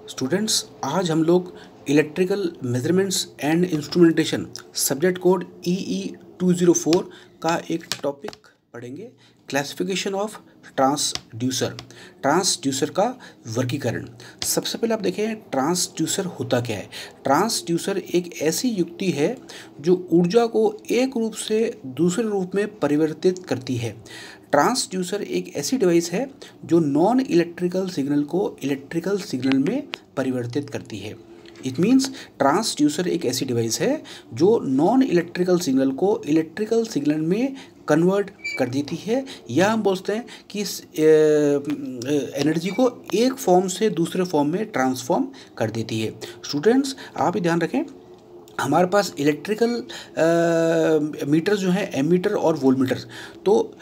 Students, आज हम लोग electrical measurements and instrumentation subject code EE 204 का एक टॉपिक पढ़ेंगे। Classification of transducer. ट्रांसड्यूसर का वर्गीकरण। सबसे पहले आप देखें ट्रांसड्यूसर होता क्या है। ट्रांसड्यूसर एक ऐसी युक्ति है जो ऊर्जा को एक रूप से दूसरे रूप में परिवर्तित करती है। ट्रांसड्यूसर एक ऐसी डिवाइस है जो नॉन इलेक्ट्रिकल सिग्नल को इलेक्ट्रिकल सिग्नल में परिवर्तित करती है। इट मीन्स ट्रांसड्यूसर एक ऐसी डिवाइस है जो नॉन इलेक्ट्रिकल सिग्नल को इलेक्ट्रिकल सिग्नल में कन्वर्ट कर देती है, या हम बोलते हैं कि एनर्जी को एक फॉर्म से दूसरे फॉर्म में ट्रांसफॉर्म कर देती है। स्टूडेंट्स, आप ही ध्यान रखें, हमारे पास इलेक्ट्रिकल मीटर जो हैं, एमीटर और वोल्टमीटर, तो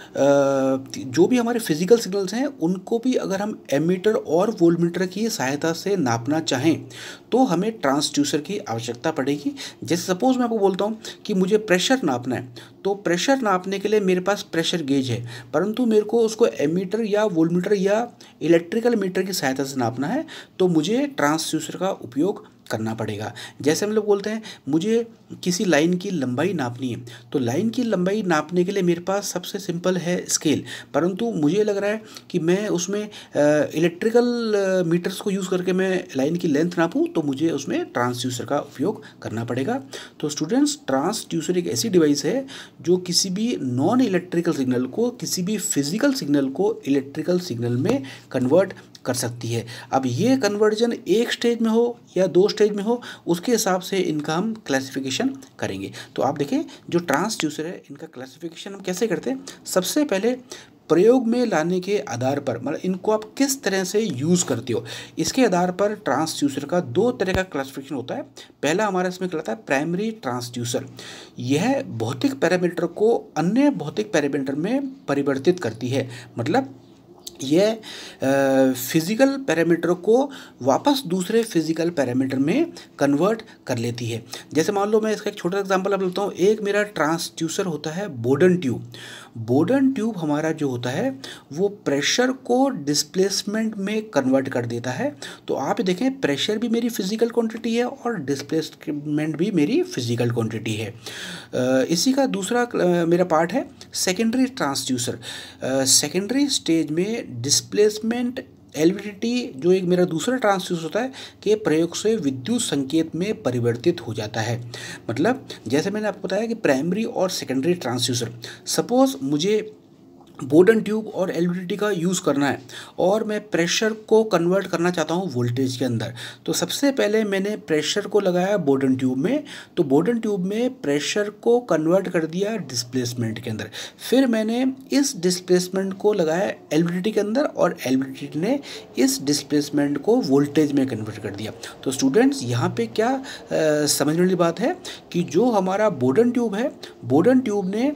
जो भी हमारे फिजिकल सिग्नल्स हैं उनको भी अगर हम एमीटर और वोल्टमीटर की सहायता से नापना चाहें तो हमें ट्रांसड्यूसर की आवश्यकता पड़ेगी। जैसे सपोज मैं आपको बोलता हूँ कि मुझे प्रेशर नापना है, तो प्रेशर नापने के लिए मेरे पास प्रेशर गेज है, परंतु मेरे को उसको एमीटर या वोल्टमीटर या इलेक्ट्रिकल मीटर की सहायता से नापना है, तो मुझे ट्रांसड्यूसर का उपयोग करना पड़ेगा। जैसे हम लोग बोलते हैं मुझे किसी लाइन की लंबाई नापनी है, तो लाइन की लंबाई नापने के लिए मेरे पास सबसे सिंपल है स्केल, परंतु मुझे लग रहा है कि मैं उसमें इलेक्ट्रिकल मीटर्स को यूज़ करके मैं लाइन की लेंथ नापूं, तो मुझे उसमें ट्रांसड्यूसर का उपयोग करना पड़ेगा। तो स्टूडेंट्स, ट्रांसड्यूसर एक ऐसी डिवाइस है जो किसी भी नॉन इलेक्ट्रिकल सिग्नल को, किसी भी फिजिकल सिग्नल को इलेक्ट्रिकल सिग्नल में कन्वर्ट कर सकती है। अब ये कन्वर्जन एक स्टेज में हो या दो स्टेज में हो, उसके हिसाब से इनका हम क्लासिफिकेशन करेंगे। तो आप देखें, जो ट्रांसड्यूसर है इनका क्लासिफिकेशन हम कैसे करते हैं। सबसे पहले प्रयोग में लाने के आधार पर, मतलब इनको आप किस तरह से यूज़ करते हो, इसके आधार पर ट्रांसड्यूसर का दो तरह का क्लासिफिकेशन होता है। पहला हमारा इसमें कहलाता है प्राइमरी ट्रांसड्यूसर। यह भौतिक पैरामीटर को अन्य भौतिक पैरामीटर में परिवर्तित करती है, मतलब यह फिजिकल पैरामीटर को वापस दूसरे फिजिकल पैरामीटर में कन्वर्ट कर लेती है। जैसे मान लो, मैं इसका एक छोटा एग्जांपल आप लेता हूँ। एक मेरा ट्रांसड्यूसर होता है बोर्डन ट्यूब। बोर्डन ट्यूब हमारा जो होता है वो प्रेशर को डिस्प्लेसमेंट में कन्वर्ट कर देता है। तो आप देखें, प्रेशर भी मेरी फिजिकल क्वांटिटी है और डिस्प्लेसमेंट भी मेरी फिजिकल क्वांटिटी है। इसी का दूसरा मेरा पार्ट है सेकेंडरी ट्रांसड्यूसर। सेकेंडरी स्टेज में डिस्प्लेसमेंट एलवीडीटी, जो एक मेरा दूसरा ट्रांसड्यूसर होता है, के प्रयोग से विद्युत संकेत में परिवर्तित हो जाता है। मतलब जैसे मैंने आपको बताया कि प्राइमरी और सेकेंडरी ट्रांसड्यूसर, सपोज मुझे बोर्डन ट्यूब और एलवीडीटी का यूज़ करना है और मैं प्रेशर को कन्वर्ट करना चाहता हूँ वोल्टेज के अंदर, तो सबसे पहले मैंने प्रेशर को लगाया बोर्डन ट्यूब में, तो बोर्डन ट्यूब में प्रेशर को कन्वर्ट कर दिया डिस्प्लेसमेंट के अंदर। फिर मैंने इस डिस्प्लेसमेंट को लगाया एलवीडीटी के अंदर और एलवीडीटी ने इस डिस्प्लेसमेंट को वोल्टेज में कन्वर्ट कर दिया। तो स्टूडेंट्स, यहाँ पे क्या समझने वाली बात है कि जो हमारा बोर्डन ट्यूब है, बोर्डन ट्यूब ने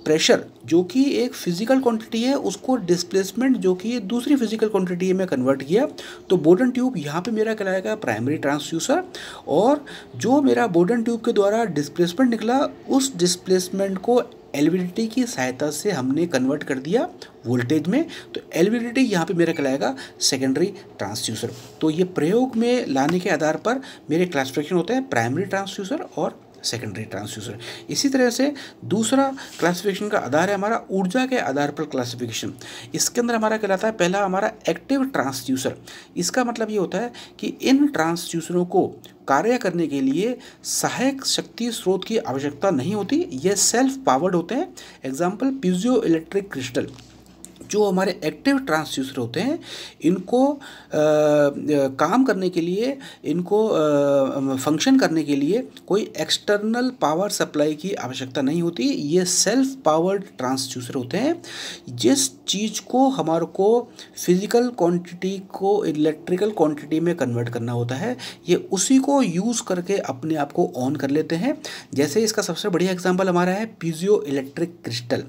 प्रेशर जो कि एक फिजिकल क्वांटिटी है उसको डिस्प्लेसमेंट जो कि दूसरी फिजिकल क्वांटिटी में कन्वर्ट किया। तो बोर्डन ट्यूब यहाँ पे मेरा कहलाएगा प्राइमरी ट्रांसड्यूसर, और जो मेरा बोर्डन ट्यूब के द्वारा डिस्प्लेसमेंट निकला, उस डिस्प्लेसमेंट को एलवीडीटी की सहायता से हमने कन्वर्ट कर दिया वोल्टेज में, तो एलवीडीटी यहाँ पे मेरा कहलाएगा सेकेंडरी ट्रांसड्यूसर। तो ये प्रयोग में लाने के आधार पर मेरे क्लासिफिकेशन होते हैं प्राइमरी ट्रांसड्यूसर और सेकेंडरी ट्रांसड्यूसर। इसी तरह से दूसरा क्लासिफिकेशन का आधार है हमारा ऊर्जा के आधार पर क्लासिफिकेशन। इसके अंदर हमारा कहलाता है पहला हमारा एक्टिव ट्रांसड्यूसर। इसका मतलब ये होता है कि इन ट्रांसड्यूसरों को कार्य करने के लिए सहायक शक्ति स्रोत की आवश्यकता नहीं होती, ये सेल्फ पावर्ड होते हैं। Example, piezo electric crystal. जो हमारे एक्टिव ट्रांसड्यूसर होते हैं, इनको काम करने के लिए, इनको फंक्शन करने के लिए कोई एक्सटर्नल पावर सप्लाई की आवश्यकता नहीं होती। ये सेल्फ पावर्ड ट्रांसड्यूसर होते हैं। जिस चीज़ को हमारे को फिजिकल क्वांटिटी को इलेक्ट्रिकल क्वांटिटी में कन्वर्ट करना होता है, ये उसी को यूज़ करके अपने आप को ऑन कर लेते हैं। जैसे इसका सबसे बढ़िया एग्जांपल हमारा है piezo electric crystal.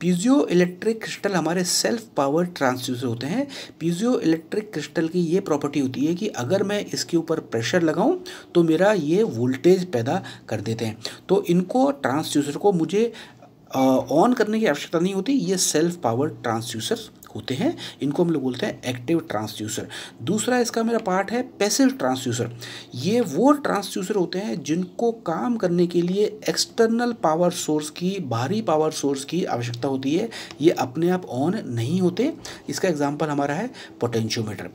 Piezo electric crystal हमारे सेल्फ पावर ट्रांसड्यूसर होते हैं। पीजियो इलेक्ट्रिक क्रिस्टल की ये प्रॉपर्टी होती है कि अगर मैं इसके ऊपर प्रेशर लगाऊं तो मेरा ये वोल्टेज पैदा कर देते हैं। तो इनको ट्रांसड्यूसर को मुझे ऑन करने की आवश्यकता नहीं होती, ये सेल्फ पावर ट्रांसड्यूसर होते हैं, इनको हम लोग बोलते हैं एक्टिव ट्रांसड्यूसर। दूसरा इसका मेरा पार्ट है पैसिव ट्रांसड्यूसर। ये वो ट्रांसड्यूसर होते हैं जिनको काम करने के लिए एक्सटर्नल पावर सोर्स की, बाहरी पावर सोर्स की आवश्यकता होती है, ये अपने आप ऑन नहीं होते। इसका एग्जांपल हमारा है पोटेंशियोमीटर।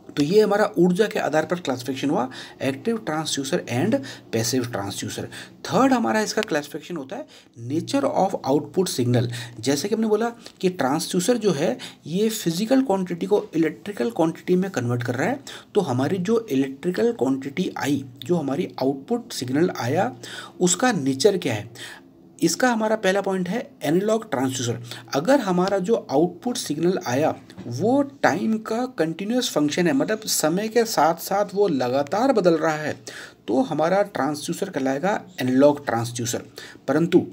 तो ये हमारा ऊर्जा के आधार पर क्लासिफिकेशन हुआ, active transducer and passive transducer. Third हमारा इसका क्लासिफिकेशन होता है नेचर ऑफ आउटपुट सिग्नल। जैसे कि हमने बोला कि ट्रांसड्यूसर जो है ये फिजिकल क्वांटिटी को इलेक्ट्रिकल क्वांटिटी में कन्वर्ट कर रहा है। तो हमारी जो इलेक्ट्रिकल क्वांटिटी आई, जो हमारी आउटपुट सिग्नल आया, उसका नेचर क्या है। इसका हमारा पहला पॉइंट है एनालॉग ट्रांसड्यूसर। अगर हमारा जो आउटपुट सिग्नल आया वो टाइम का कंटिन्यूस फंक्शन है, मतलब समय के साथ साथ वो लगातार बदल रहा है, तो हमारा ट्रांसड्यूसर कहलाएगा एनालॉग ट्रांसड्यूसर। परंतु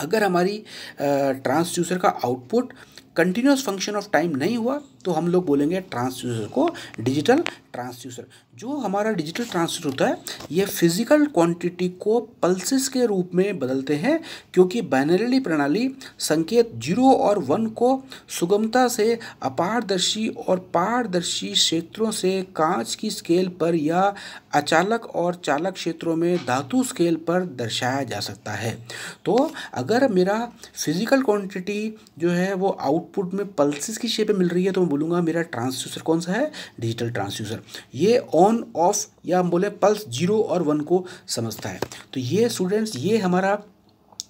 अगर हमारी ट्रांसड्यूसर का output continuous function of time नहीं हुआ तो हम लोग बोलेंगे ट्रांसड्यूसर को डिजिटल ट्रांसड्यूसर। जो हमारा डिजिटल ट्रांसड्यूसर होता है ये फिजिकल क्वांटिटी को पल्सेस के रूप में बदलते हैं, क्योंकि बाइनरी प्रणाली संकेत 0 और 1 को सुगमता से अपारदर्शी और पारदर्शी क्षेत्रों से कांच की स्केल पर या अचालक और चालक क्षेत्रों में धातु स्केल पर दर्शाया जा सकता है। तो अगर मेरा फिजिकल क्वांटिटी जो है वो आउटपुट में पल्सेस की शेप में मिल रही है तो मैं बोलूँगा मेरा ट्रांसड्यूसर कौन सा है, डिजिटल ट्रांसड्यूसर। ये ऑन ऑफ या हम बोले पल्स 0 और 1 को समझता है। तो ये स्टूडेंट्स, ये हमारा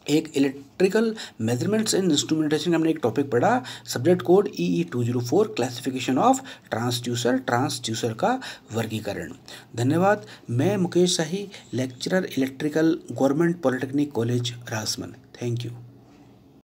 एक इलेक्ट्रिकल मेजरमेंट्स एंड इंस्ट्रूमेंटेशन का हमने एक टॉपिक पढ़ा, subject code EE 204 classification of transducer का वर्गीकरण। धन्यवाद। मैं Mukesh Shahi, lecturer electrical, government polytechnic college Rajman. Thank you.